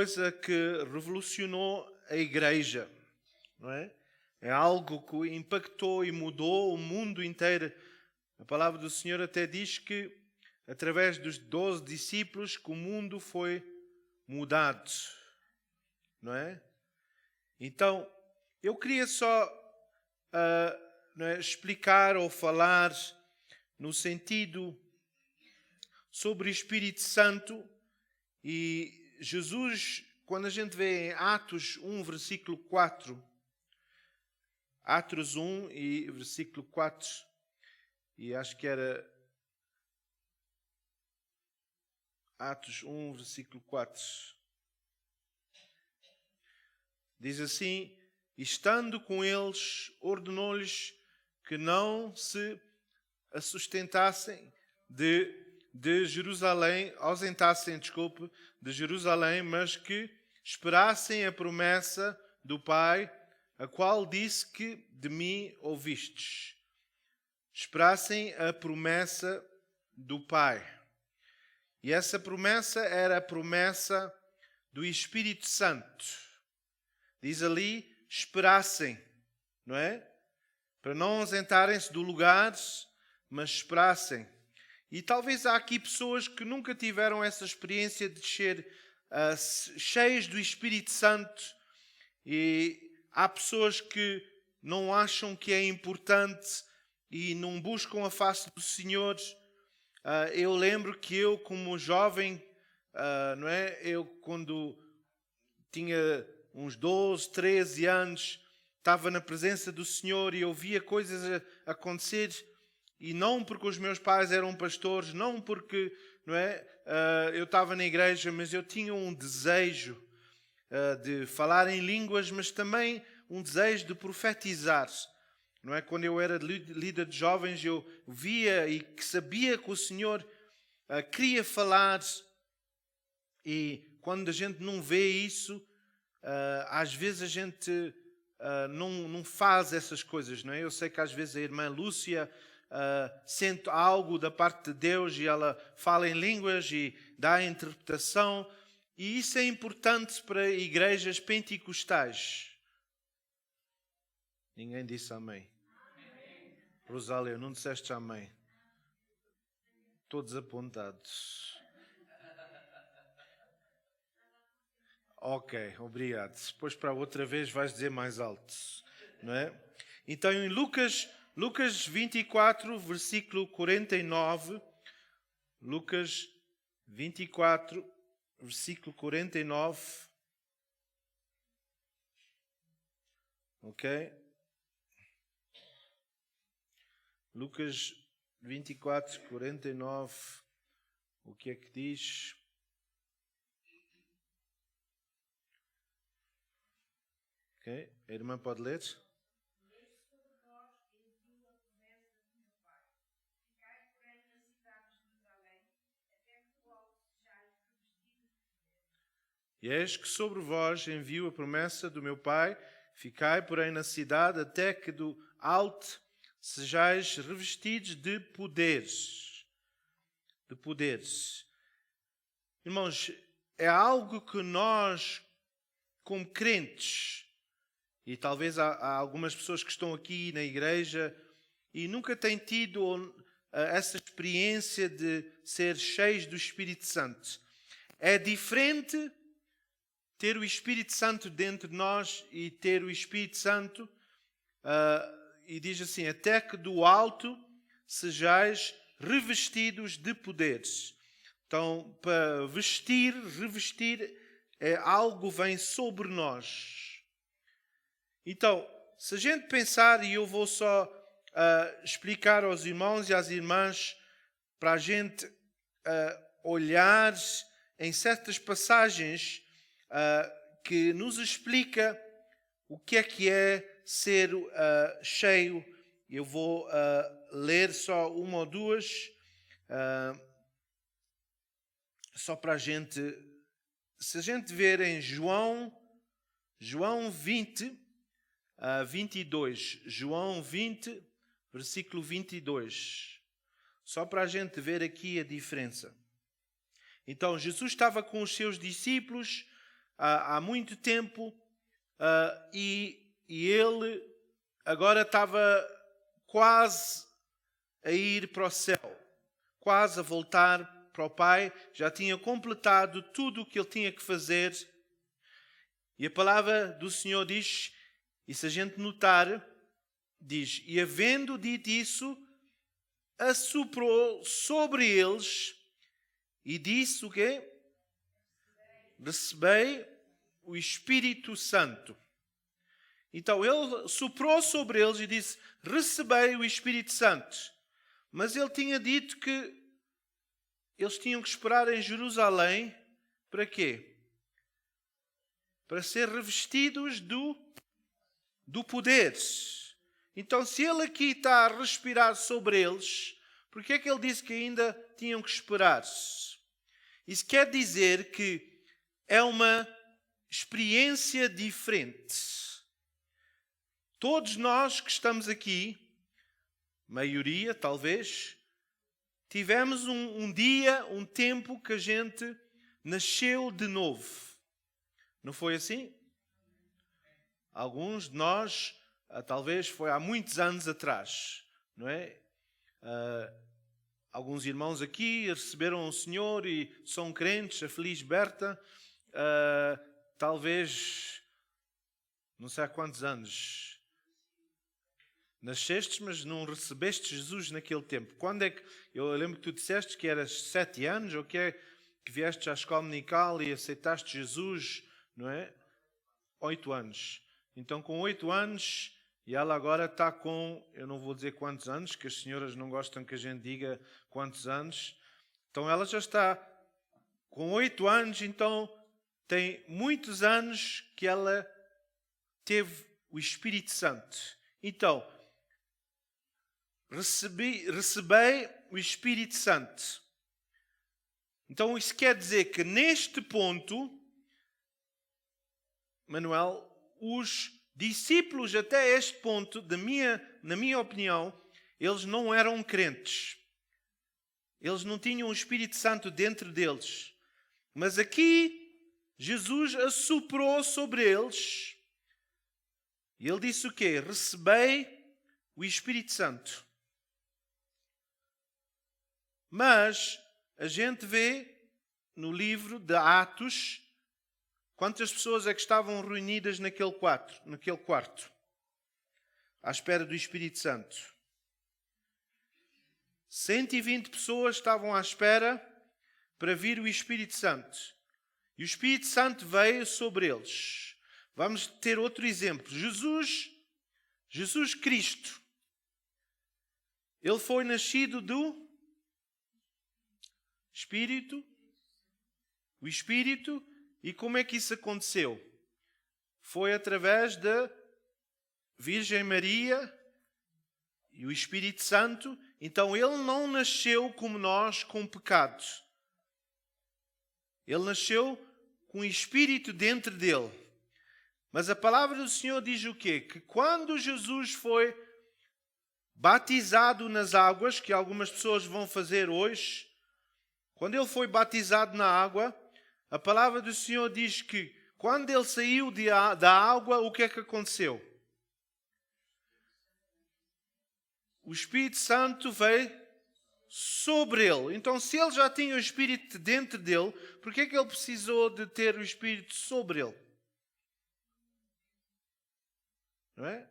coisa que revolucionou a igreja, não é? É algo que impactou e mudou o mundo inteiro. A palavra do Senhor até diz que, através dos 12 discípulos, que o mundo foi mudado, não é? Então, eu queria só não é, explicar ou falar no sentido sobre o Espírito Santo. E Jesus, quando a gente vê em Atos 1, versículo 4, Atos 1 e versículo 4, e acho que era Atos 1, versículo 4, diz assim: estando com eles, ordenou-lhes que não se ausentassem de Jerusalém, de Jerusalém, mas que esperassem a promessa do Pai, a qual disse que de mim ouvistes. Esperassem a promessa do Pai. E essa promessa era a promessa do Espírito Santo. Diz ali, esperassem, não é? Para não ausentarem-se do lugar, mas esperassem. E talvez há aqui pessoas que nunca tiveram essa experiência de ser cheios do Espírito Santo. E há pessoas que não acham que é importante e não buscam a face do Senhor. Eu lembro que eu, como jovem, não é? Eu, quando tinha uns 12, 13 anos, estava na presença do Senhor e eu via coisas acontecer. E não porque os meus pais eram pastores, não porque não é, eu estava na igreja, mas eu tinha um desejo de falar em línguas, mas também um desejo de profetizar. Não é? Quando eu era líder de jovens, eu via e sabia que o Senhor queria falar. E quando a gente não vê isso, às vezes a gente não faz essas coisas. Não é? Eu sei que às vezes a irmã Lúcia sente algo da parte de Deus e ela fala em línguas e dá a interpretação, e isso é importante para igrejas pentecostais. Ninguém disse amém. Rosália, não disseste amém? Todos apontados. Ok, obrigado. Depois para outra vez vais dizer mais alto, não é? Então em Lucas 24, versículo 49, Lucas 24, versículo 49, ok? Lucas 24, 49, o que é que diz? Ok, a irmã pode ler? E eis que sobre vós envio a promessa do meu Pai, ficai, porém, na cidade, até que do alto sejais revestidos de poderes. De poderes. Irmãos, é algo que nós, como crentes, e talvez há algumas pessoas que estão aqui na igreja e nunca têm tido essa experiência de ser cheios do Espírito Santo. É diferente ter o Espírito Santo dentro de nós e ter o Espírito Santo, e diz assim, até que do alto sejais revestidos de poderes. Então, para revestir, é algo que vem sobre nós. Então, se a gente pensar, e eu vou só explicar aos irmãos e às irmãs, para a gente olhar em certas passagens que nos explica o que é ser cheio. Eu vou ler só uma ou duas, só para a gente. Se a gente ver em João 20, 22. João 20, versículo 22. Só para a gente ver aqui a diferença. Então, Jesus estava com os seus discípulos há muito tempo e ele agora estava quase a ir para o céu, quase a voltar para o Pai, já tinha completado tudo o que ele tinha que fazer. E a palavra do Senhor diz, e se a gente notar, diz, e havendo dito isso, assoprou sobre eles e disse o quê? Recebei o Espírito Santo. Então ele soprou sobre eles e disse, recebei o Espírito Santo. Mas ele tinha dito que eles tinham que esperar em Jerusalém para quê? Para ser revestidos do poder. Então, se ele aqui está a respirar sobre eles, por que é que ele disse que ainda tinham que esperar? Isso quer dizer que é uma experiência diferente. Todos nós que estamos aqui, maioria talvez, tivemos um dia, um tempo que a gente nasceu de novo. Não foi assim? Alguns de nós, talvez foi há muitos anos atrás, não é? Alguns irmãos aqui receberam o Senhor e são crentes, a Feliz Berta, talvez, não sei há quantos anos, nasceste, mas não recebeste Jesus naquele tempo. Quando é que, eu lembro que tu disseste que eras 7 anos, ou que é que vieste à escola dominical e aceitaste Jesus, não é? 8 anos. Então com 8 anos, e ela agora está com, eu não vou dizer quantos anos, que as senhoras não gostam que a gente diga quantos anos. Então ela já está com 8 anos, então tem muitos anos que ela teve o Espírito Santo. Então, recebei o Espírito Santo. Então isso quer dizer que neste ponto, Manuel, os discípulos até este ponto, na minha opinião, eles não eram crentes. Eles não tinham o Espírito Santo dentro deles. Mas aqui, Jesus assoprou sobre eles. E ele disse o quê? Recebei o Espírito Santo. Mas a gente vê no livro de Atos quantas pessoas é que estavam reunidas naquele quarto, à espera do Espírito Santo. 120 pessoas estavam à espera para vir o Espírito Santo. E o Espírito Santo veio sobre eles. Vamos ter outro exemplo. Jesus Cristo. Ele foi nascido do Espírito. O Espírito. E como é que isso aconteceu? Foi através da Virgem Maria e o Espírito Santo. Então ele não nasceu como nós com pecado. Ele nasceu com o Espírito dentro dele. Mas a palavra do Senhor diz o quê? Que quando Jesus foi batizado nas águas, que algumas pessoas vão fazer hoje, quando ele foi batizado na água, a palavra do Senhor diz que quando ele saiu da água, o que é que aconteceu? O Espírito Santo veio sobre ele. Então, se ele já tinha o Espírito dentro dele, por que é que ele precisou de ter o Espírito sobre ele? Não é?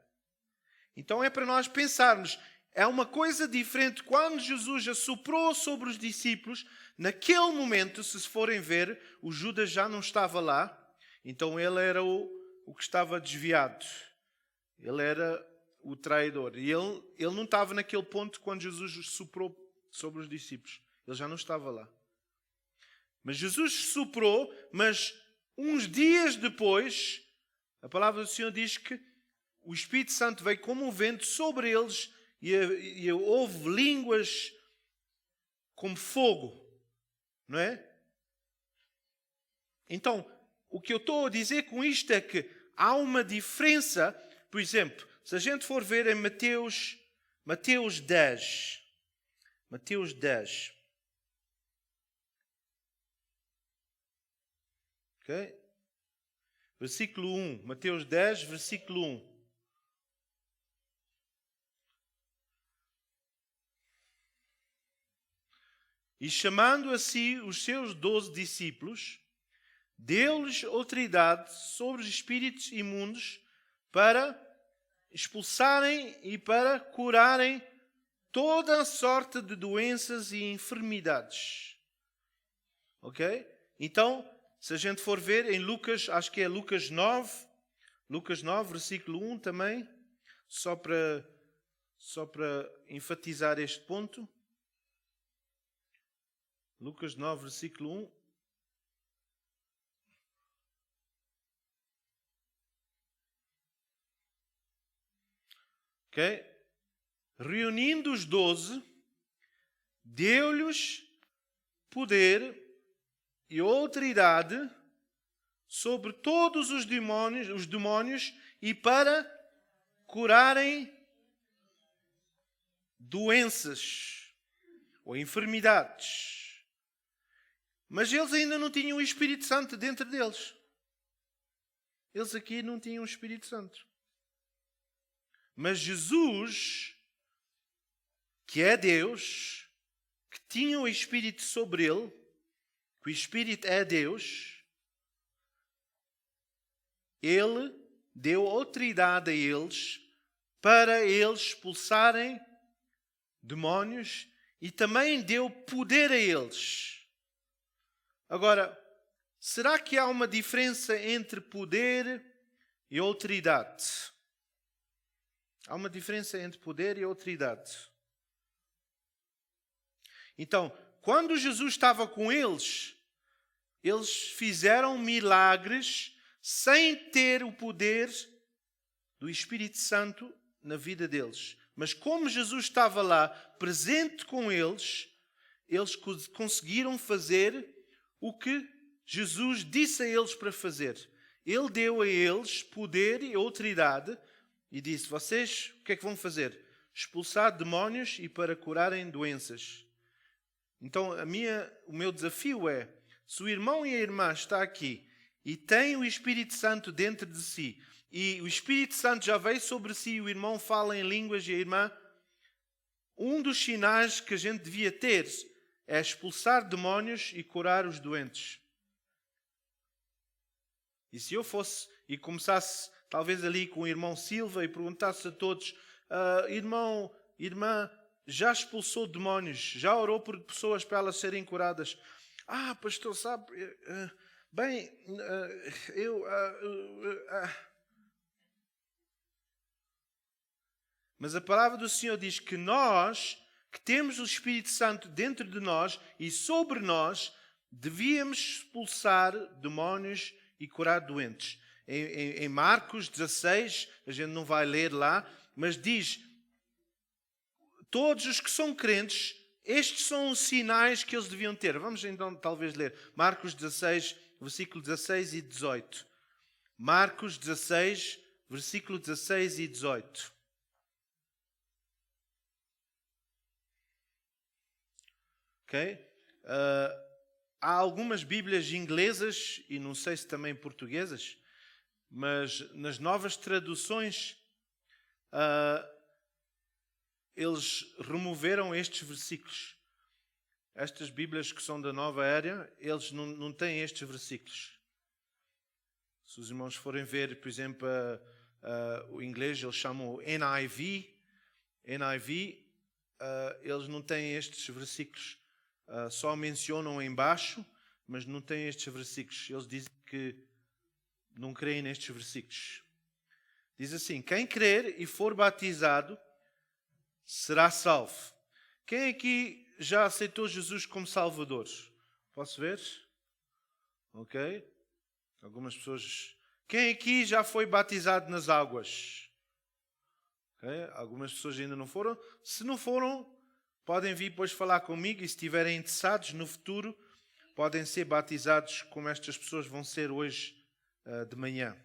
Então é para nós pensarmos, é uma coisa diferente quando Jesus assoprou sobre os discípulos. Naquele momento, se forem ver, o Judas já não estava lá, então ele era o que estava desviado. Ele era o traidor. E ele não estava naquele ponto quando Jesus soprou sobre os discípulos. Ele já não estava lá. Mas Jesus soprou, mas uns dias depois, a palavra do Senhor diz que o Espírito Santo veio como um vento sobre eles e houve línguas como fogo. Não é? Então, o que eu estou a dizer com isto é que há uma diferença. Por exemplo, se a gente for ver em Mateus 10. Mateus 10. Ok? versículo 1. Mateus 10, versículo 1. E chamando a si os seus 12 discípulos, deu-lhes autoridade sobre os espíritos imundos para expulsarem e para curarem toda a sorte de doenças e enfermidades. Ok? Então, se a gente for ver em Lucas, acho que é Lucas 9, versículo 1 também, só para enfatizar este ponto. Lucas 9, versículo 1. Ok? Reunindo os 12, deu-lhes poder e autoridade sobre todos os demónios e para curarem doenças ou enfermidades. Mas eles ainda não tinham o Espírito Santo dentro deles. Eles aqui não tinham o Espírito Santo. Mas Jesus, que é Deus, que tinha o Espírito sobre ele, que o Espírito é Deus, ele deu autoridade a eles para eles expulsarem demónios e também deu poder a eles. Agora, será que há uma diferença entre poder e autoridade? Há uma diferença entre poder e autoridade. Então, quando Jesus estava com eles fizeram milagres sem ter o poder do Espírito Santo na vida deles. Mas como Jesus estava lá, presente com eles conseguiram fazer o que Jesus disse a eles para fazer. Ele deu a eles poder e autoridade e disse, vocês o que é que vão fazer? Expulsar demónios e para curarem doenças. Então o meu desafio é, se o irmão e a irmã está aqui e tem o Espírito Santo dentro de si e o Espírito Santo já veio sobre si e o irmão fala em línguas e a irmã, um dos sinais que a gente devia ter é expulsar demónios e curar os doentes. E se eu fosse e começasse talvez ali com o irmão Silva e perguntasse a todos, irmão, irmã, já expulsou demónios? Já orou por pessoas para elas serem curadas? Pastor, sabe, Mas a palavra do Senhor diz que nós, que temos o Espírito Santo dentro de nós e sobre nós, devíamos expulsar demónios e curar doentes. Em Marcos 16, a gente não vai ler lá, mas diz, todos os que são crentes, estes são os sinais que eles deviam ter. Vamos então talvez ler Marcos 16, versículo 16 e 18. Marcos 16, versículo 16 e 18. Ok? Há algumas Bíblias inglesas, e não sei se também portuguesas, mas nas novas traduções eles removeram estes versículos. Estas Bíblias que são da nova era, eles não têm estes versículos. Se os irmãos forem ver, por exemplo, o inglês, eles chamam o NIV, eles não têm estes versículos. Só mencionam em baixo, mas não têm estes versículos. Eles dizem que não creem nestes versículos. Diz assim, quem crer e for batizado será salvo. Quem aqui já aceitou Jesus como Salvador? Posso ver? Ok. Algumas pessoas. Quem aqui já foi batizado nas águas? Okay. Algumas pessoas ainda não foram. Se não foram, podem vir depois falar comigo e se estiverem interessados no futuro, podem ser batizados como estas pessoas vão ser hoje de manhã.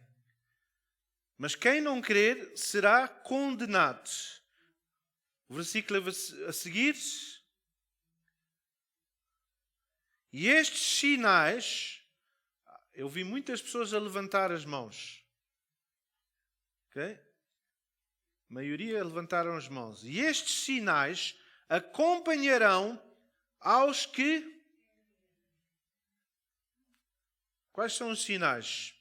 Mas quem não crer será condenado. O versículo a seguir. E estes sinais, eu vi muitas pessoas a levantar as mãos. Ok? A maioria levantaram as mãos. E estes sinais acompanharão aos que... Quais são os sinais?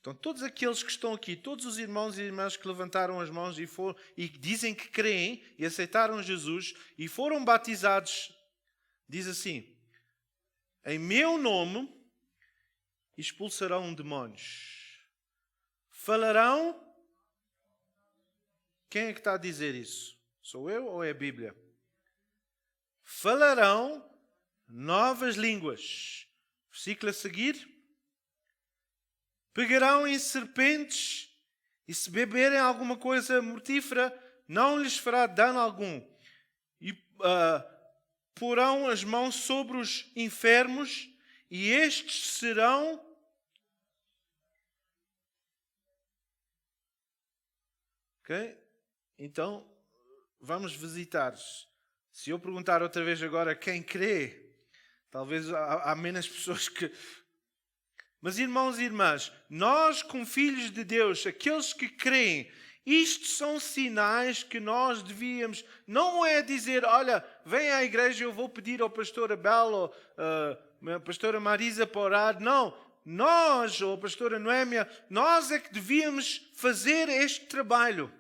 Então, todos aqueles que estão aqui, todos os irmãos e irmãs que levantaram as mãos e dizem que creem e aceitaram Jesus e foram batizados, diz assim: em meu nome expulsarão demónios. Falarão... Quem é que está a dizer isso? Sou eu ou é a Bíblia? Falarão novas línguas. Versículo a seguir. Pegarão em serpentes e se beberem alguma coisa mortífera, não lhes fará dano algum. E porão as mãos sobre os enfermos e estes serão... Ok? Então, vamos visitar. Se eu perguntar outra vez agora quem crê, talvez há menos pessoas que... Mas irmãos e irmãs, nós como filhos de Deus, aqueles que creem, isto são sinais que nós devíamos... Não é dizer, olha, vem à igreja, eu vou pedir ao pastor Abel ou a pastora Marisa para orar. Não, nós, ou a pastora Noémia, nós é que devíamos fazer este trabalho.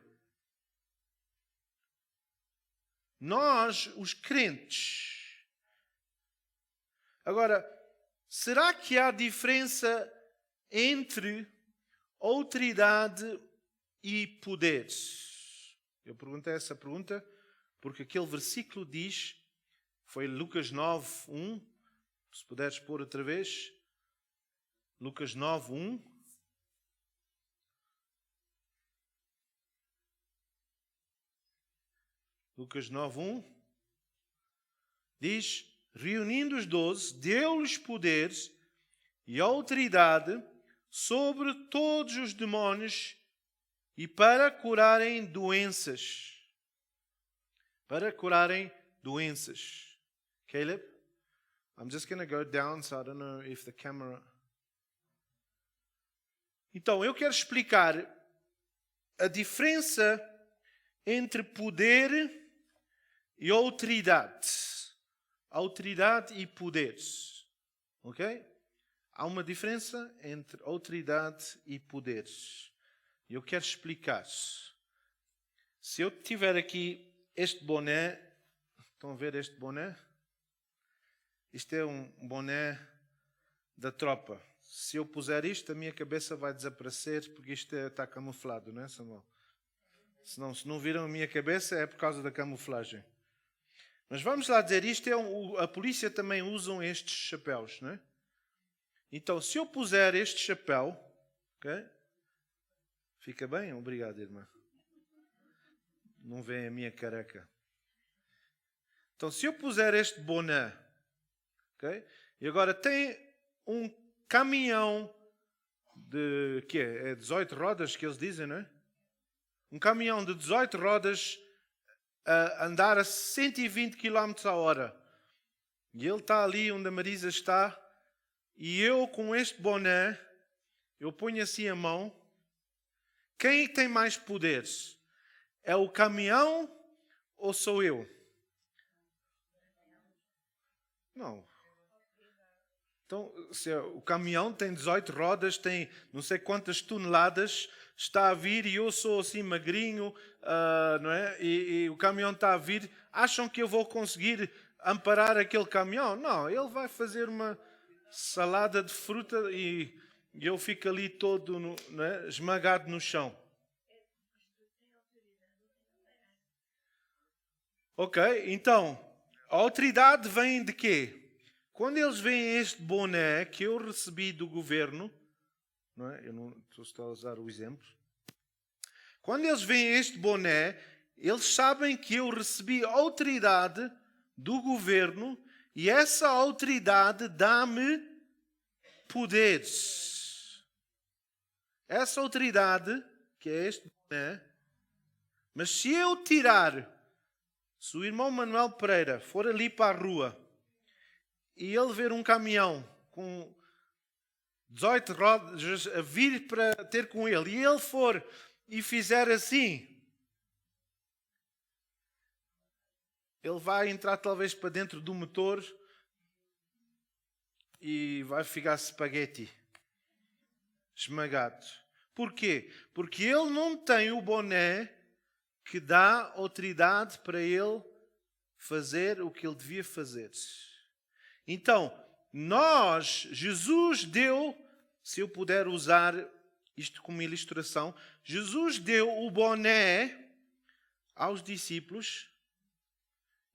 Nós, os crentes. Agora, será que há diferença entre autoridade e poder? Eu perguntei essa pergunta porque aquele versículo diz, foi Lucas 9:1, se puderes pôr outra vez, Lucas 9:1. Lucas 9:1 diz: reunindo os 12, deu-lhes poderes e autoridade sobre todos os demónios e para curarem doenças. Para curarem doenças. Caleb, I'm just going to go down, so I don't know if the camera... Então, eu quero explicar a diferença entre poder e autoridade. Autoridade e poderes. Ok? Há uma diferença entre autoridade e poderes. E eu quero explicar. Se eu tiver aqui este boné, estão a ver este boné? Isto é um boné da tropa. Se eu puser isto, a minha cabeça vai desaparecer, porque isto está camuflado, não é, Samuel? Se não viram a minha cabeça, é por causa da camuflagem. Mas vamos lá dizer, isto é a polícia também usam estes chapéus, não é? Então, se eu puser este chapéu, ok? Fica bem? Obrigado, irmã. Não vê a minha careca. Então, se eu puser este boné, ok? E agora tem um caminhão de, que é 18 rodas que eles dizem, não é? Um caminhão de 18 rodas a andar a 120 km a hora. E ele está ali onde a Marisa está. E eu com este boné, eu ponho assim a mão. Quem tem mais poderes? É o caminhão ou sou eu? Não. Então, se o caminhão tem 18 rodas, tem não sei quantas toneladas, está a vir e eu sou assim magrinho, não é? E o caminhão está a vir, acham que eu vou conseguir amparar aquele caminhão? Não, ele vai fazer uma salada de fruta e eu fico ali todo não é? Esmagado no chão. Ok, então, a autoridade vem de quê? Quando eles veem este boné que eu recebi do governo, não é? Eu não estou a usar o exemplo. Quando eles veem este boné, eles sabem que eu recebi autoridade do governo e essa autoridade dá-me poderes. Essa autoridade, que é este boné, mas se eu tirar, se o irmão Manuel Pereira for ali para a rua e ele ver um caminhão com 18 rodas a vir para ter com ele, e ele for e fizer assim, ele vai entrar talvez para dentro do motor e vai ficar espaguete, esmagado. Porquê? Porque ele não tem o boné que dá autoridade para ele fazer o que ele devia fazer. Então, Jesus deu, se eu puder usar isto como ilustração, Jesus deu o boné aos discípulos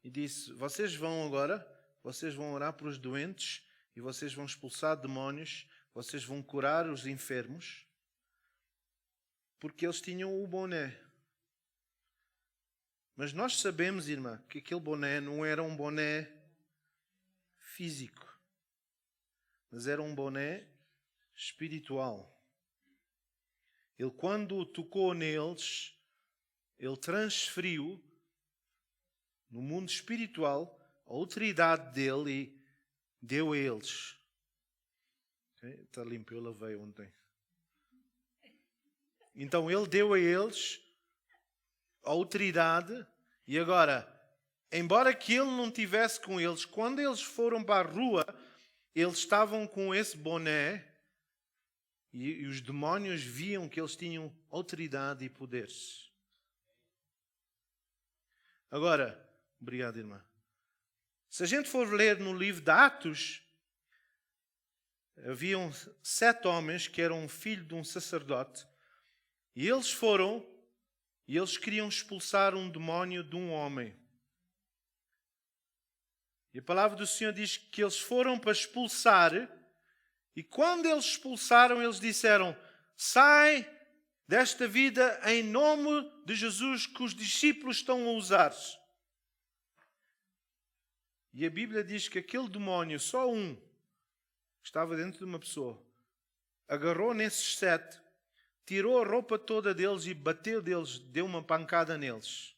e disse: vocês vão agora, vocês vão orar para os doentes e vocês vão expulsar demónios, vocês vão curar os enfermos, porque eles tinham o boné. Mas nós sabemos, irmã, que aquele boné não era um boné físico, mas era um boné espiritual. Ele, quando tocou neles, ele transferiu no mundo espiritual a autoridade dele e deu a eles. Okay? Está limpo, eu lavei ontem. Então ele deu a eles a autoridade e agora, embora que ele não tivesse com eles, quando eles foram para a rua, eles estavam com esse boné e os demónios viam que eles tinham autoridade e poderes. Agora, obrigado, irmã. Se a gente for ler no livro de Atos, haviam 7 homens que eram filhos de um sacerdote e eles foram e eles queriam expulsar um demónio de um homem. E a palavra do Senhor diz que eles foram para expulsar e quando eles expulsaram, eles disseram: sai desta vida em nome de Jesus que os discípulos estão a usar. E a Bíblia diz que aquele demónio, só um, estava dentro de uma pessoa, agarrou nesses 7, tirou a roupa toda deles e bateu deles, deu uma pancada neles.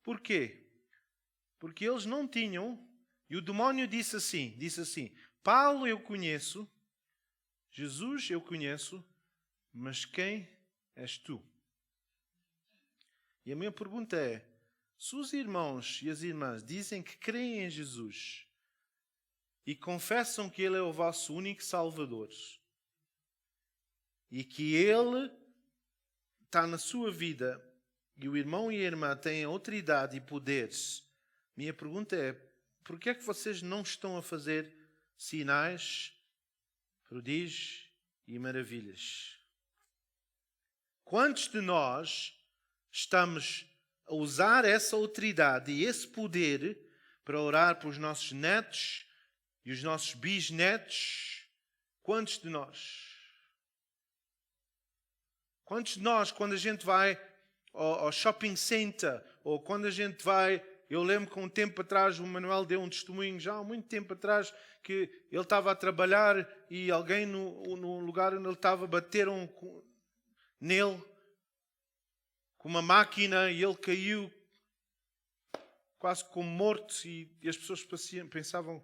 Porquê? Porque eles não tinham, e o demónio disse assim, Paulo eu conheço, Jesus eu conheço, mas quem és tu? E a minha pergunta é, se os irmãos e as irmãs dizem que creem em Jesus e confessam que Ele é o vosso único Salvador e que Ele está na sua vida e o irmão e a irmã têm autoridade e poderes, minha pergunta é, por que é que vocês não estão a fazer sinais, prodígios e maravilhas? Quantos de nós estamos a usar essa autoridade e esse poder para orar para os nossos netos e os nossos bisnetos? Quantos de nós? Quantos de nós, quando a gente vai ao shopping center, ou quando a gente vai... Eu lembro que um tempo atrás o Manuel deu um testemunho, já há muito tempo atrás, que ele estava a trabalhar e alguém no lugar onde ele estava bateram nele com uma máquina e ele caiu quase como morto e as pessoas pensavam...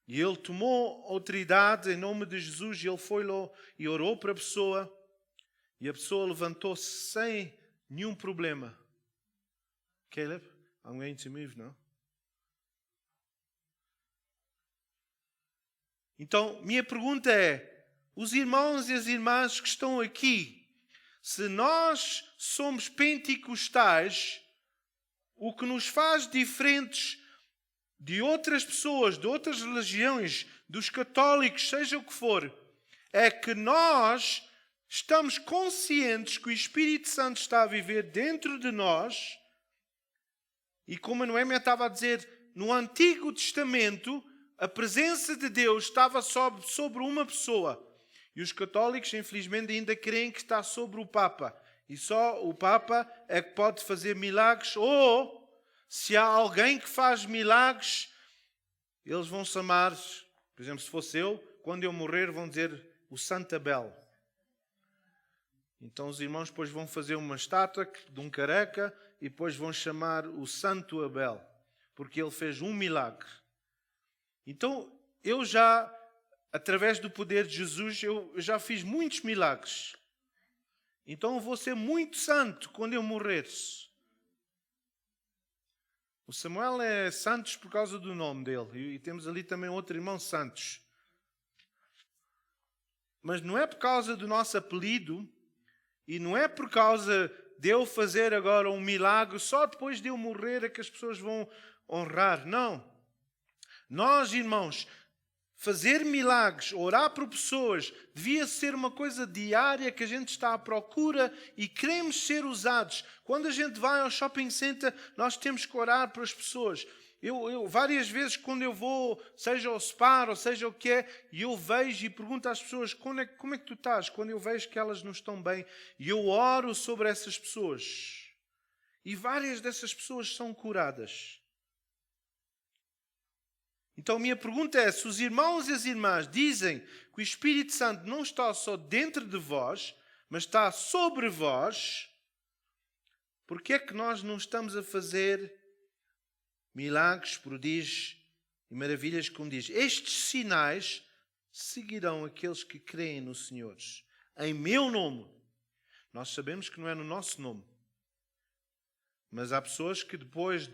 E ele tomou autoridade em nome de Jesus e ele foi lá e orou para a pessoa e a pessoa levantou-se sem nenhum problema. Caleb, I'm going to move now. Então, minha pergunta é, os irmãos e as irmãs que estão aqui, se nós somos pentecostais, o que nos faz diferentes de outras pessoas, de outras religiões, dos católicos, seja o que for, é que nós estamos conscientes que o Espírito Santo está a viver dentro de nós e como a Noémia estava a dizer, no Antigo Testamento a presença de Deus estava sobre uma pessoa e os católicos infelizmente ainda creem que está sobre o Papa e só o Papa é que pode fazer milagres ou se há alguém que faz milagres eles vão chamar, por exemplo se fosse eu, quando eu morrer vão dizer o Santo Abel. Então os irmãos depois vão fazer uma estátua de um careca e depois vão chamar o Santo Abel, porque ele fez um milagre. Então eu já através do poder de Jesus, eu já fiz muitos milagres. Então eu vou ser muito santo quando eu morrer. O Samuel é Santos por causa do nome dele. E temos ali também outro irmão Santos. Mas não é por causa do nosso apelido e não é por causa de eu fazer agora um milagre só depois de eu morrer é que as pessoas vão honrar. Não. Nós, irmãos, fazer milagres, orar por pessoas, devia ser uma coisa diária que a gente está à procura e queremos ser usados. Quando a gente vai ao shopping center, nós temos que orar por as pessoas. Eu várias vezes, quando eu vou, seja ao SPAR, ou seja o que é, e eu vejo e pergunto às pessoas, como é que tu estás? Quando eu vejo que elas não estão bem, e eu oro sobre essas pessoas. E várias dessas pessoas são curadas. Então a minha pergunta é, se os irmãos e as irmãs dizem que o Espírito Santo não está só dentro de vós, mas está sobre vós, por que é que nós não estamos a fazer milagres, prodígios e maravilhas, como diz? Estes sinais seguirão aqueles que creem no Senhor. Em meu nome. Nós sabemos que não é no nosso nome. Mas há pessoas que depois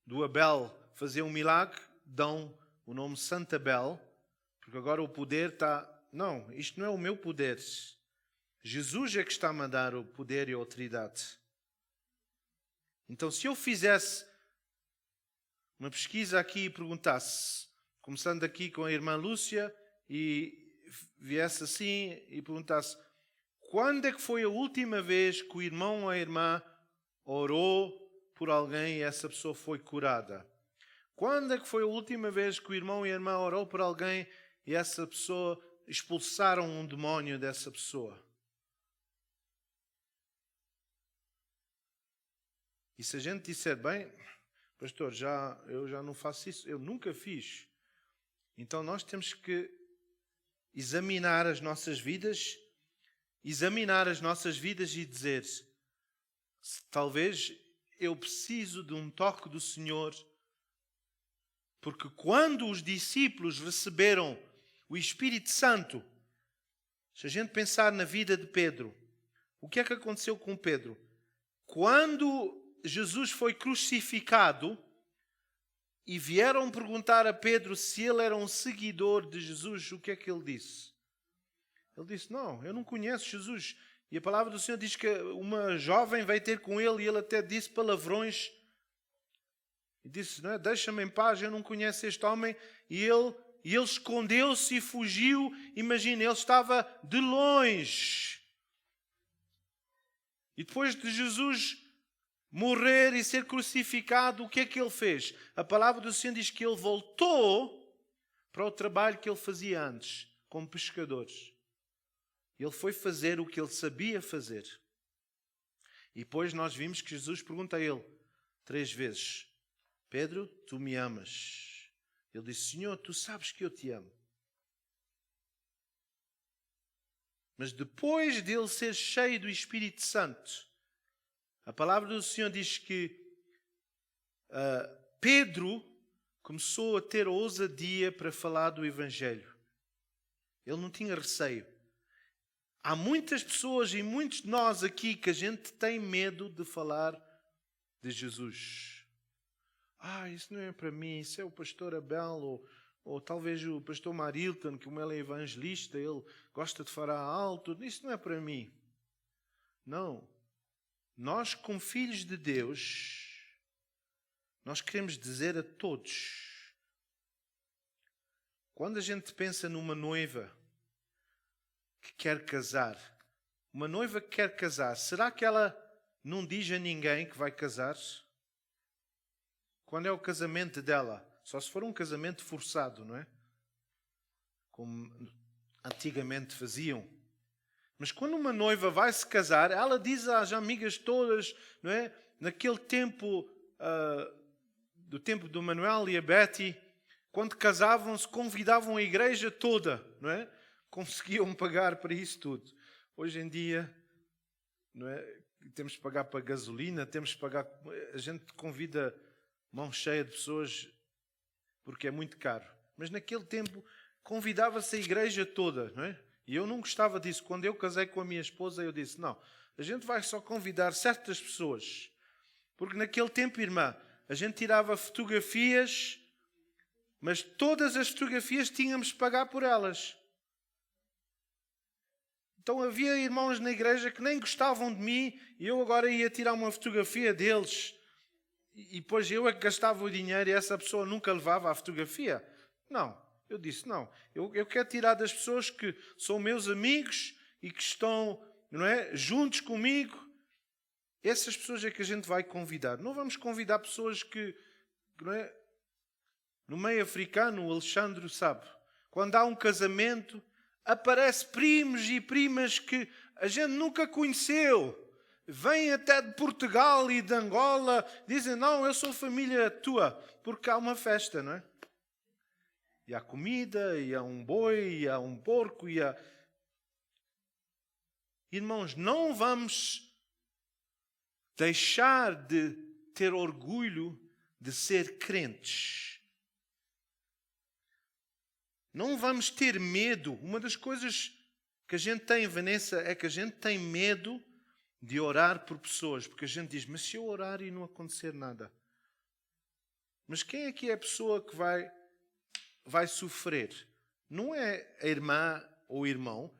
do Abel fazer um milagre, dão o nome Santo Abel, porque agora o poder está... Não, isto não é o meu poder. Jesus é que está a mandar o poder e a autoridade. Então, se eu fizesse uma pesquisa aqui e perguntasse, começando aqui com a irmã Lúcia, e viesse assim e perguntasse, quando é que foi a última vez que o irmão ou a irmã orou por alguém e essa pessoa foi curada? Quando é que foi a última vez que o irmão e a irmã orou por alguém e essa pessoa expulsaram um demónio dessa pessoa? E se a gente disser, bem, pastor, eu já não faço isso, eu nunca fiz. Então nós temos que examinar as nossas vidas e dizer, talvez eu preciso de um toque do Senhor. Porque quando os discípulos receberam o Espírito Santo, se a gente pensar na vida de Pedro, o que é que aconteceu com Pedro? Quando Jesus foi crucificado e vieram perguntar a Pedro se ele era um seguidor de Jesus, o que é que ele disse? Ele disse, não, eu não conheço Jesus. E a palavra do Senhor diz que uma jovem veio ter com ele e ele até disse palavrões. E disse, não é, deixa-me em paz, eu não conheço este homem. E ele escondeu-se e fugiu. Imagina, ele estava de longe. E depois de Jesus morrer e ser crucificado, o que é que ele fez? A palavra do Senhor diz que ele voltou para o trabalho que ele fazia antes, como pescador. Ele foi fazer o que ele sabia fazer. E depois nós vimos que Jesus pergunta a ele 3 vezes, Pedro, tu me amas? Ele disse, Senhor, tu sabes que eu te amo. Mas depois dele ser cheio do Espírito Santo, a palavra do Senhor diz que Pedro começou a ter ousadia para falar do Evangelho. Ele não tinha receio. Há muitas pessoas e muitos de nós aqui que a gente tem medo de falar de Jesus. Isso não é para mim, isso é o pastor Abel ou talvez o pastor Marilton, que como ele é evangelista, ele gosta de falar alto. Isso não é para mim. Não. Nós, como filhos de Deus, nós queremos dizer a todos. Quando a gente pensa numa noiva que quer casar, uma noiva que quer casar, será que ela não diz a ninguém que vai casar? Quando é o casamento dela? Só se for um casamento forçado, não é? Como antigamente faziam. Mas quando uma noiva vai se casar, ela diz às amigas todas, não é? Naquele tempo, do tempo do Manuel e a Betty, quando casavam-se, convidavam a igreja toda, não é? Conseguiam pagar para isso tudo. Hoje em dia, não é? Temos que pagar para gasolina, temos que pagar... A gente convida mão cheia de pessoas porque é muito caro. Mas naquele tempo convidava-se a igreja toda, não é? E eu não gostava disso. Quando eu casei com a minha esposa, eu disse, não, a gente vai só convidar certas pessoas. Porque naquele tempo, irmã, a gente tirava fotografias, mas todas as fotografias tínhamos de pagar por elas. Então havia irmãos na igreja que nem gostavam de mim e eu agora ia tirar uma fotografia deles. E depois eu é que gastava o dinheiro e essa pessoa nunca levava a fotografia. Não, eu disse não. Eu quero tirar das pessoas que são meus amigos e que estão, não é, juntos comigo. Essas pessoas é que a gente vai convidar. Não vamos convidar pessoas que, não é, no meio africano, o Alexandre sabe, quando há um casamento, aparece primos e primas que a gente nunca conheceu. Vêm até de Portugal e de Angola, dizem, não, eu sou família tua, porque há uma festa, não é? E há comida, e há um boi, e há um porco, e há... Irmãos, não vamos deixar de ter orgulho de ser crentes. Não vamos ter medo. Uma das coisas que a gente tem, Vanessa, é que a gente tem medo de orar por pessoas. Porque a gente diz, mas se eu orar e não acontecer nada? Mas quem é que é a pessoa que vai sofrer? Não é a irmã ou o irmão.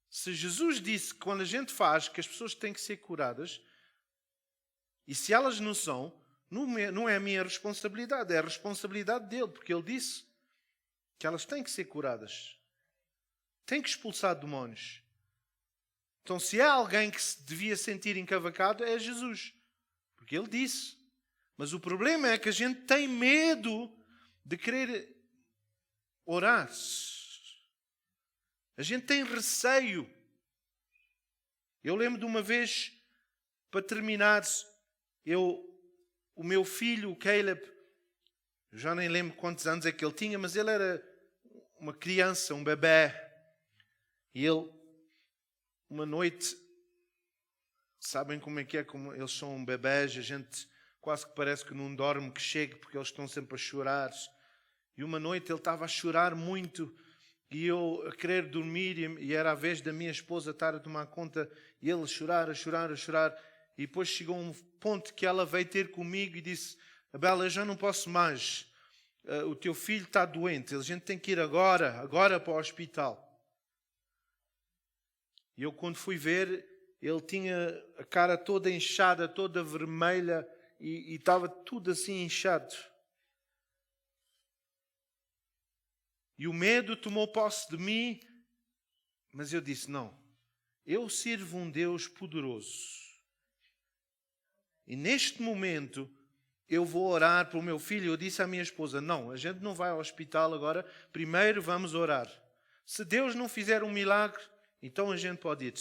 Se Jesus disse que quando a gente faz, que as pessoas têm que ser curadas, e se elas não são, não é a minha responsabilidade, é a responsabilidade dele, porque ele disse que elas têm que ser curadas. Têm que expulsar demónios. Então, se há alguém que se devia sentir encavacado, é Jesus. Porque ele disse. Mas o problema é que a gente tem medo de querer orar. A gente tem receio. Eu lembro de uma vez, para terminar, o meu filho, o Caleb, eu já nem lembro quantos anos é que ele tinha, mas ele era uma criança, um bebê. E ele, uma noite, sabem como é que é, como eles são bebés, a gente quase que parece que não dorme, que chega, porque eles estão sempre a chorar. E uma noite ele estava a chorar muito, e eu a querer dormir, e era a vez da minha esposa estar a tomar conta, e ele a chorar, a chorar, a chorar. E depois chegou um ponto que ela veio ter comigo e disse, Abel, eu já não posso mais. O teu filho está doente, a gente tem que ir agora para o hospital. E eu quando fui ver, ele tinha a cara toda inchada, toda vermelha, e estava tudo assim inchado. E o medo tomou posse de mim, mas eu disse, não, eu sirvo um Deus poderoso. E neste momento, eu vou orar para o meu filho. Eu disse à minha esposa, não, a gente não vai ao hospital agora, primeiro vamos orar. Se Deus não fizer um milagre, então a gente pode ir.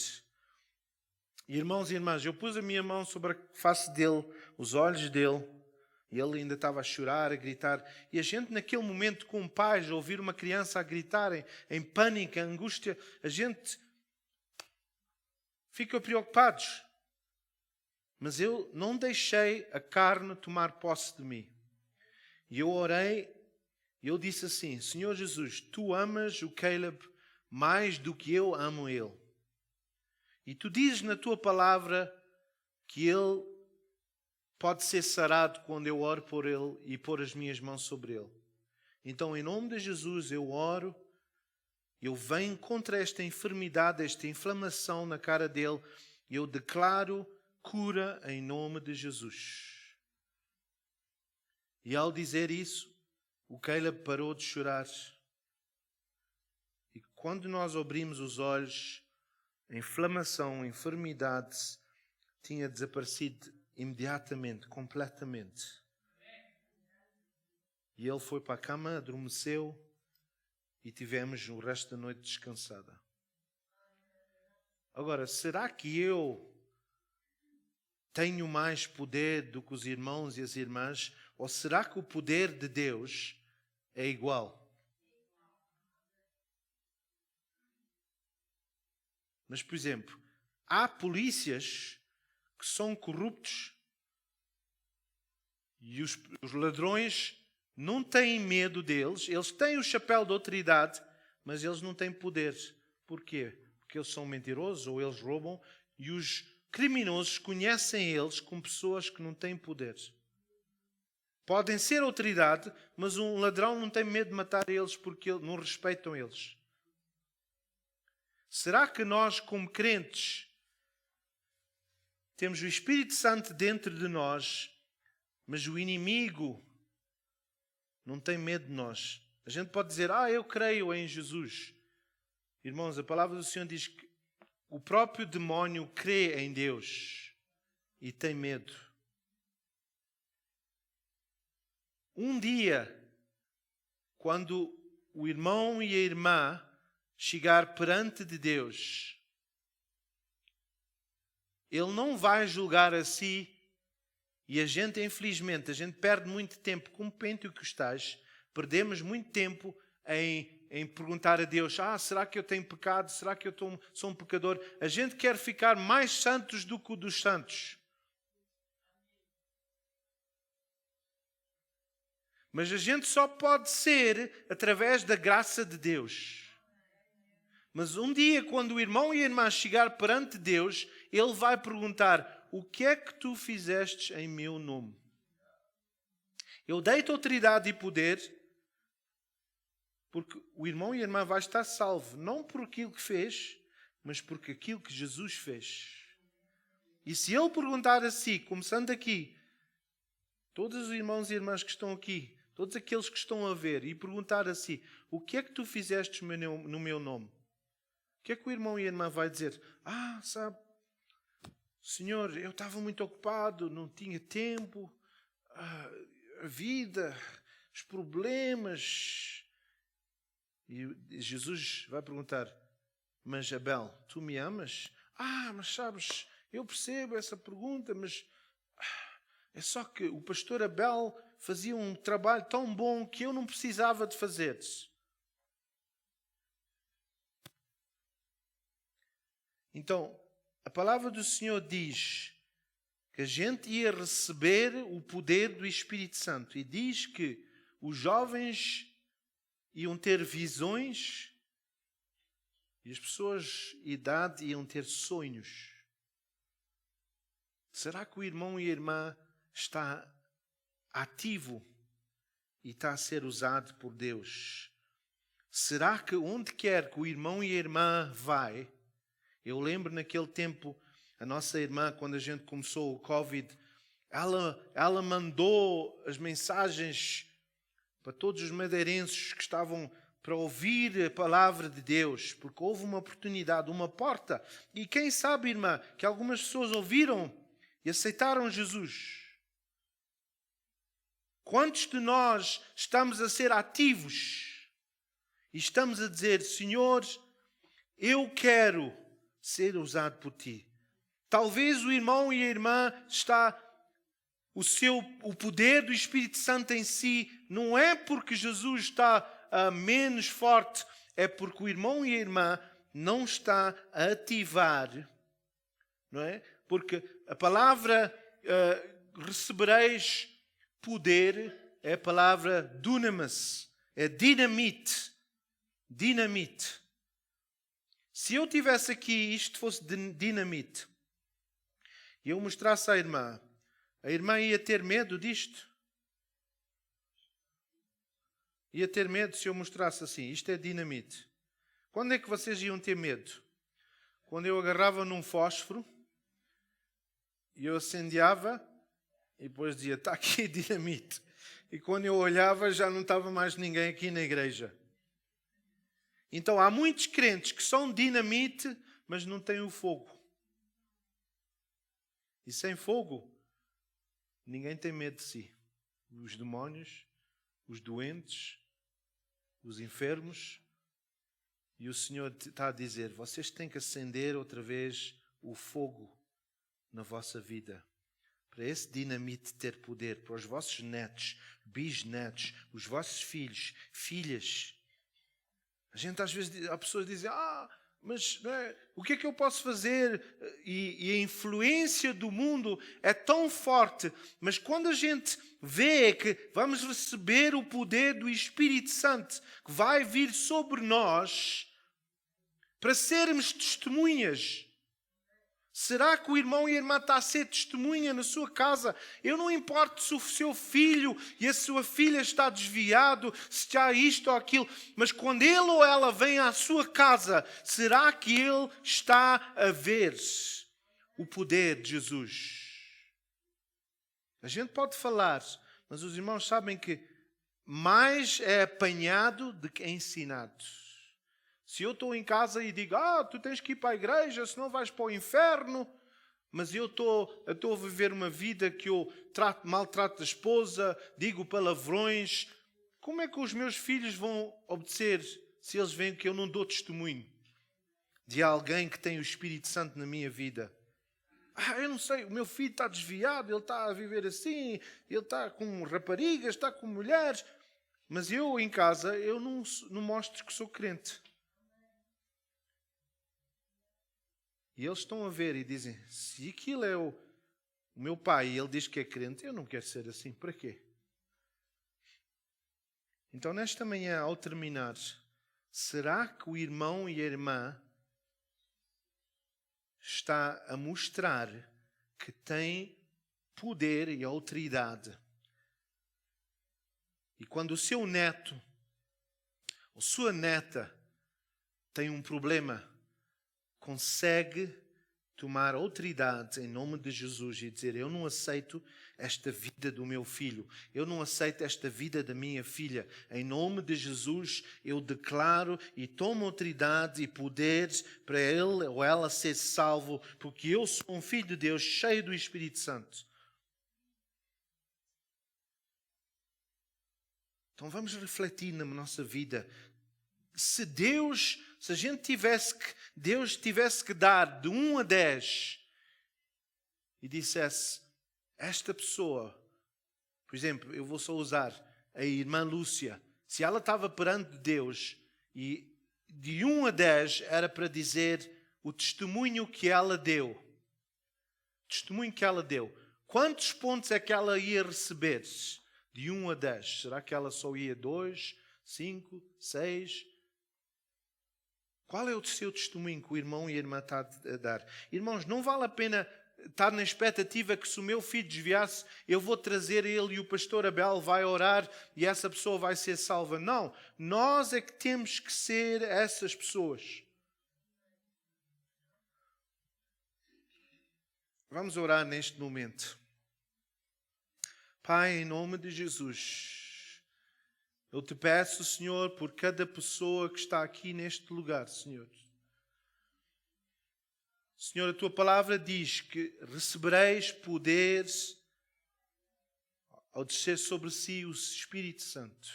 Irmãos e irmãs, eu pus a minha mão sobre a face dele, os olhos dele, e ele ainda estava a chorar, a gritar. E a gente naquele momento, com pais, a ouvir uma criança a gritar em pânico, em angústia, a gente fica preocupados. Mas eu não deixei a carne tomar posse de mim. E eu orei, e eu disse assim, Senhor Jesus, Tu amas o Caleb mais do que eu amo ele. E Tu dizes na Tua palavra que ele pode ser sarado quando eu oro por ele e pôr as minhas mãos sobre ele. Então, em nome de Jesus, eu oro, eu venho contra esta enfermidade, esta inflamação na cara dele, e eu declaro cura em nome de Jesus. E ao dizer isso, o Caleb parou de chorar. E quando nós abrimos os olhos, a inflamação, a enfermidade tinha desaparecido imediatamente, completamente. E ele foi para a cama, adormeceu e tivemos o resto da noite descansada. Agora, será que eu tenho mais poder do que os irmãos e as irmãs? Ou será que o poder de Deus é igual? Mas, por exemplo, há polícias que são corruptos e os ladrões não têm medo deles, eles têm o chapéu de autoridade, mas eles não têm poder. Porquê? Porque eles são mentirosos ou eles roubam e os criminosos conhecem eles como pessoas que não têm poder. Podem ser autoridade, mas um ladrão não tem medo de matar eles porque não respeitam eles. Será que nós, como crentes, temos o Espírito Santo dentro de nós, mas o inimigo não tem medo de nós? A gente pode dizer, eu creio em Jesus. Irmãos, a palavra do Senhor diz que o próprio demónio crê em Deus e tem medo. Um dia, quando o irmão e a irmã chegar perante de Deus, Ele não vai julgar a si. E a gente, infelizmente, perde muito tempo como pentecostais. Perdemos muito tempo em perguntar a Deus, será que eu tenho pecado? Será que eu sou um pecador? A gente quer ficar mais santos do que o dos santos. Mas a gente só pode ser através da graça de Deus. Mas um dia, quando o irmão e a irmã chegar perante Deus, Ele vai perguntar, o que é que tu fizeste em meu nome? Eu dei-te autoridade e poder, porque o irmão e a irmã vai estar salvo, não por aquilo que fez, mas por aquilo que Jesus fez. E se Ele perguntar a si, começando aqui, todos os irmãos e irmãs que estão aqui, todos aqueles que estão a ver, e perguntar a si, o que é que tu fizeste no meu nome? O que é que o irmão e a irmã vai dizer? Sabe, Senhor, eu estava muito ocupado, não tinha tempo, a vida, os problemas. E Jesus vai perguntar, mas Abel, tu me amas? Mas sabes, eu percebo essa pergunta, mas é só que o pastor Abel fazia um trabalho tão bom que eu não precisava de fazer. Então, a palavra do Senhor diz que a gente ia receber o poder do Espírito Santo. E diz que os jovens iam ter visões e as pessoas de idade iam ter sonhos. Será que o irmão e a irmã está ativo e está a ser usado por Deus? Será que onde quer que o irmão e a irmã vai... Eu lembro naquele tempo, a nossa irmã, quando a gente começou o Covid, ela mandou as mensagens para todos os madeirenses que estavam para ouvir a palavra de Deus, porque houve uma oportunidade, uma porta. E quem sabe, irmã, que algumas pessoas ouviram e aceitaram Jesus. Quantos de nós estamos a ser ativos e estamos a dizer, Senhor, eu quero ser usado por ti. Talvez o irmão e a irmã o poder do Espírito Santo em si não é porque Jesus está menos forte, é porque o irmão e a irmã não está a ativar, não é? Porque a palavra recebereis poder é a palavra dunamis, é dinamite. Dinamite. Se eu tivesse aqui isto fosse dinamite e eu mostrasse à irmã, a irmã ia ter medo disto? Ia ter medo se eu mostrasse assim, isto é dinamite. Quando é que vocês iam ter medo? Quando eu agarrava num fósforo e eu acendeava e depois dizia, está aqui dinamite. E quando eu olhava já não estava mais ninguém aqui na igreja. Então há muitos crentes que são dinamite, mas não têm o fogo. E sem fogo, ninguém tem medo de si. Os demónios, os doentes, os enfermos. E o Senhor está a dizer, vocês têm que acender outra vez o fogo na vossa vida. Para esse dinamite ter poder, para os vossos netos, bisnetos, os vossos filhos, filhas. A gente às vezes, há pessoas que dizem, Mas não é, o que é que eu posso fazer? E a influência do mundo é tão forte. Mas quando a gente vê que vamos receber o poder do Espírito Santo, que vai vir sobre nós, para sermos testemunhas. Será que o irmão e a irmã está a ser testemunha na sua casa? Eu não importo se o seu filho e a sua filha está desviado, se há isto ou aquilo, mas quando ele ou ela vem à sua casa, será que ele está a ver o poder de Jesus? A gente pode falar, mas os irmãos sabem que mais é apanhado do que ensinado. Se eu estou em casa e digo, tu tens que ir para a igreja, senão vais para o inferno. Mas eu estou a viver uma vida que eu maltrato a esposa, digo palavrões. Como é que os meus filhos vão obedecer se eles veem que eu não dou testemunho de alguém que tem o Espírito Santo na minha vida? Eu não sei, o meu filho está desviado, ele está a viver assim, ele está com raparigas, está com mulheres. Mas eu em casa, eu não mostro que sou crente. E eles estão a ver e dizem, se aquilo é o meu pai e ele diz que é crente, eu não quero ser assim. Para quê? Então, nesta manhã, ao terminar, será que o irmão e a irmã está a mostrar que tem poder e autoridade? E quando o seu neto ou sua neta tem um problema, consegue tomar autoridade em nome de Jesus e dizer, eu não aceito esta vida do meu filho, eu não aceito esta vida da minha filha. Em nome de Jesus, eu declaro e tomo autoridade e poderes para ele ou ela ser salvo, porque eu sou um filho de Deus cheio do Espírito Santo. Então vamos refletir na nossa vida. Se a gente Deus tivesse que dar de 1 a 10 e dissesse, esta pessoa, por exemplo, eu vou só usar a irmã Lúcia, se ela estava perante Deus e de 1 a 10 era para dizer o testemunho que ela deu. Testemunho que ela deu. Quantos pontos é que ela ia receber? De 1 a 10. Será que ela só ia 2, 5, 6? Qual é o seu testemunho que o irmão e a irmã está a dar? Irmãos, não vale a pena estar na expectativa que se o meu filho desviasse, eu vou trazer ele e o pastor Abel vai orar e essa pessoa vai ser salva. Não, nós é que temos que ser essas pessoas. Vamos orar neste momento. Pai, em nome de Jesus, eu te peço, Senhor, por cada pessoa que está aqui neste lugar, Senhor. Senhor, a tua palavra diz que recebereis poder ao descer sobre si o Espírito Santo.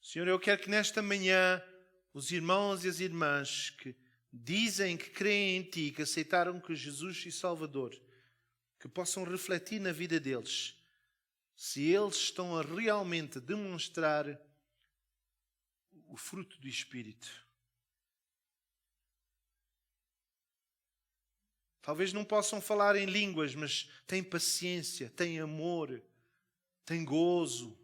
Senhor, eu quero que nesta manhã os irmãos e as irmãs que dizem que creem em Ti, que aceitaram que Jesus é Salvador, que possam refletir na vida deles, se eles estão a realmente demonstrar o fruto do Espírito. Talvez não possam falar em línguas, mas têm paciência, têm amor, têm gozo.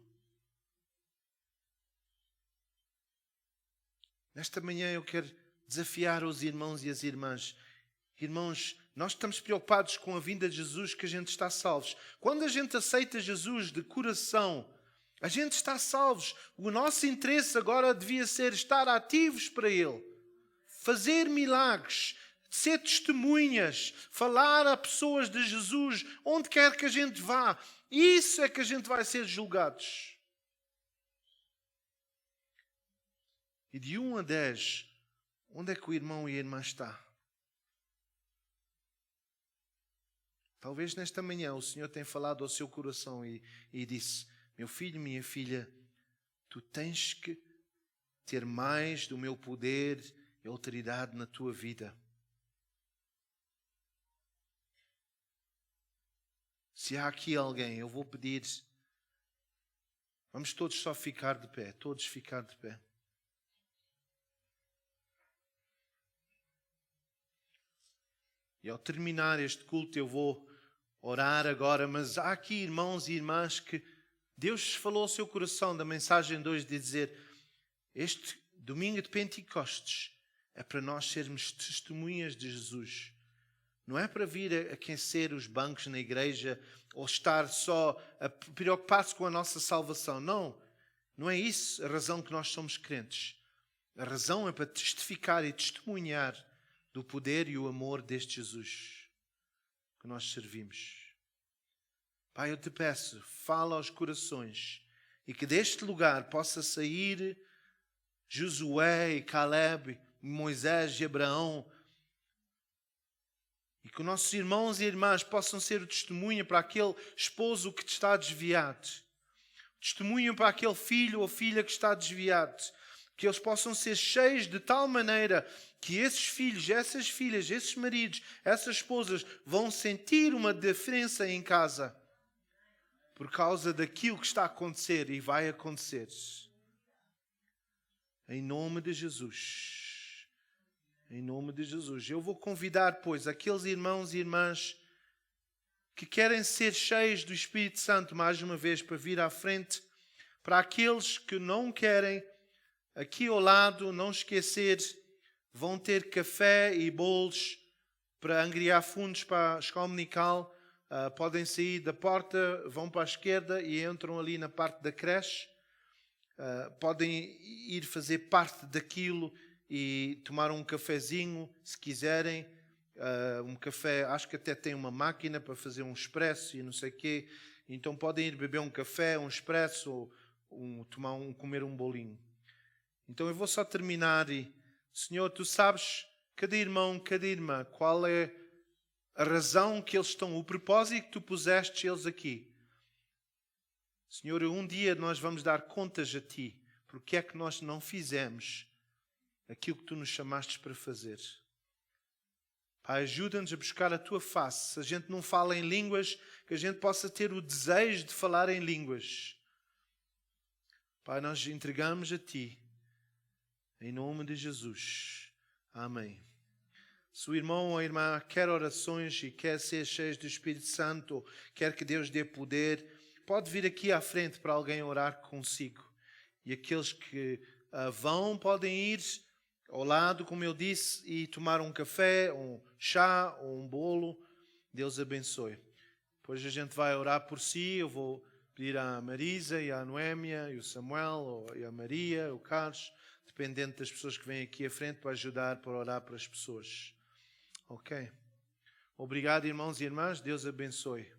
Nesta manhã eu quero desafiar os irmãos e as irmãs. Irmãos, nós estamos preocupados com a vinda de Jesus, que a gente está salvos. Quando a gente aceita Jesus de coração, a gente está salvos. O nosso interesse agora devia ser estar ativos para Ele. Fazer milagres, ser testemunhas, falar a pessoas de Jesus, onde quer que a gente vá. Isso é que a gente vai ser julgados. E de 1 a 10, onde é que o irmão e a irmã está? Talvez nesta manhã o Senhor tenha falado ao seu coração e disse, meu filho, minha filha, tu tens que ter mais do meu poder e autoridade na tua vida. Se há aqui alguém, eu vou pedir, vamos todos só ficar de pé, todos ficar de pé. E ao terminar este culto eu vou orar agora, mas há aqui irmãos e irmãs que Deus falou ao seu coração da mensagem de hoje de dizer: este domingo de Pentecostes é para nós sermos testemunhas de Jesus. Não é para vir a aquecer os bancos na igreja ou estar só a preocupar-se com a nossa salvação. Não, não é isso a razão que nós somos crentes. A razão é para testificar e testemunhar do poder e o amor deste Jesus que nós servimos. Pai, eu te peço, fala aos corações e que deste lugar possa sair Josué e Caleb, Moisés e Abraão, e que os nossos irmãos e irmãs possam ser o testemunho para aquele esposo que está desviado, testemunho para aquele filho ou filha que está desviado, que eles possam ser cheios de tal maneira que esses filhos, essas filhas, esses maridos, essas esposas vão sentir uma diferença em casa por causa daquilo que está a acontecer e vai acontecer. Em nome de Jesus. Em nome de Jesus. Eu vou convidar, pois, aqueles irmãos e irmãs que querem ser cheios do Espírito Santo mais uma vez para vir à frente. Para aqueles que não querem, aqui ao lado, não esquecer, vão ter café e bolos para angriar fundos para a escola dominical. Podem sair da porta, vão para a esquerda e entram ali na parte da creche. Podem ir fazer parte daquilo e tomar um cafezinho, se quiserem. Um café, acho que até tem uma máquina para fazer um expresso e não sei o quê. Então podem ir beber um café, um expresso, ou comer um bolinho. Então eu vou só terminar e, Senhor, Tu sabes, cada irmão, cada irmã, qual é a razão que eles estão, o propósito que Tu puseste eles aqui. Senhor, um dia nós vamos dar contas a Ti, porque é que nós não fizemos aquilo que Tu nos chamaste para fazer. Pai, ajuda-nos a buscar a Tua face. Se a gente não fala em línguas, que a gente possa ter o desejo de falar em línguas. Pai, nós entregamos a Ti, em nome de Jesus. Amém. Se o irmão ou a irmã quer orações e quer ser cheio do Espírito Santo, ou quer que Deus dê poder, pode vir aqui à frente para alguém orar consigo. E aqueles que vão podem ir ao lado, como eu disse, e tomar um café, um chá ou um bolo. Deus abençoe. Depois a gente vai orar por si. Eu vou pedir à Marisa e à Noémia e o Samuel e a Maria, o Carlos, dependendo das pessoas que vêm aqui à frente para ajudar, para orar para as pessoas. Ok? Obrigado, irmãos e irmãs. Deus abençoe.